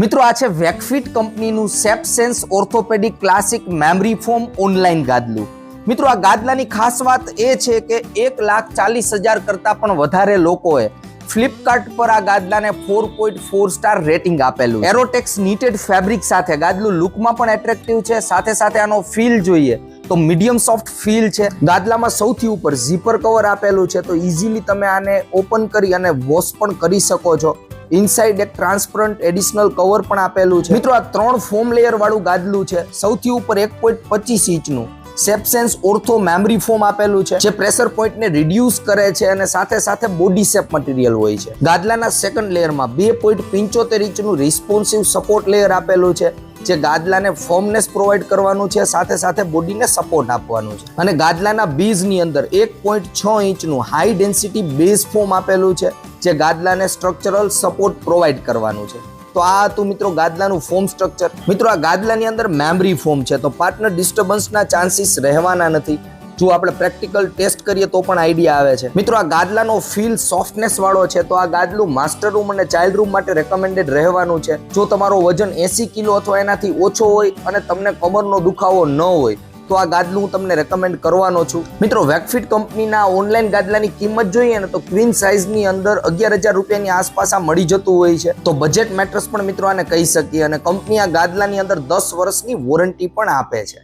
મિત્રો આ છે વેકફિટ કંપનીનું ShapeSense orthopaedic classic memory foam online ગાદલું। મિત્રો આ ગાદલાની ખાસ વાત એ છે કે 1,40,000 કરતા પણ વધારે લોકોએ ફ્લિપકાર્ટ પર આ ગાદલાને 4.4 સ્ટાર રેટિંગ આપેલું। એરોટેક્સ નીટેડ ફેબ્રિક સાથે ગાદલું લુકમાં પણ એટ્રેક્ટિવ છે, સાથે સાથે આનો ફીલ જોઈએ તો મીડિયમ સોફ્ટ ફીલ છે। ગાદલામાં સૌથી ઉપર ઝીપર કવર આપેલું છે, તો ઇઝીલી તમે આને ઓપન કરી અને વોશ પણ કરી શકો છો। ઇનસાઇડ એક ટ્રાન્સપરન્ટ એડિશનલ કવર પણ આપેલું છે। મિત્રો આ 3 ફોમ લેયર વાળું ગાદલું છે। સૌથી ઉપર 1.25 ઇંચનું સેપસેન્સ ઓર્થો મેમરી ફોમ આપેલું છે, જે પ્રેશર પોઈન્ટને રિડ્યુસ કરે છે અને સાથે સાથે બોડી શેપ મટીરિયલ હોય છે। ગાદલાના સેકન્ડ લેયરમાં 2.75 ઇંચનું રિસ્પોન્સિવ સપોર્ટ લેયર આપેલું છે, જે ગાદલાને ફર્મનેસ પ્રોવાઈડ કરવાનું છે, સાથે સાથે બોડીને સપોર્ટ આપવાનું છે। અને ગાદલાના બેઝની અંદર 1.6 ઇંચનું હાઈ ડેન્સિટી બેઝ ફોમ આપેલું છે, જે ગાદલાને સ્ટ્રક્ચરલ સપોર્ટ પ્રોવાઈડ કરવાનું છે। તો આ હતું મિત્રો ગાદલાનું ફોમ સ્ટ્રક્ચર। મિત્રો આ ગાદલાની અંદર મેમરી ફોમ છે, તો પાર્ટનર ડિસ્ટર્બન્સના ચાન્સીસ રહેવાના નથી। જો આપણે પ્રેક્ટિકલ ટેસ્ટ કરીએ તો પણ આઈડિયા આવે છે। મિત્રો આ ગાદલાનો ફીલ સોફ્ટનેસ વાળો છે, તો આ ગાદલું માસ્ટર રૂમ અને ચાઇલ્ડ રૂમ માટે રેકમેન્ડેડ રહેવાનું છે। જો તમારો વજન 80 કિલો અથવા એનાથી ઓછો હોય અને તમને કમરનો દુખાવો ન હોય તો આ ગાદલું હું તમને રેકમેન્ડ કરવાનો છું। મિત્રો વેકફિટ કંપનીના ઓનલાઈન ગાદલાની કિંમત જોઈએ ને તો ક્વીન સાઇઝની અંદર 11,000 રૂપિયાની આસપાસ આ મળી જતું હોય છે। તો બજેટ મેટર્સ પણ મિત્રો આને કહી શકીએ, અને કંપની આ ગાદલાની અંદર 10 વર્ષની વોરંટી પણ આપે છે।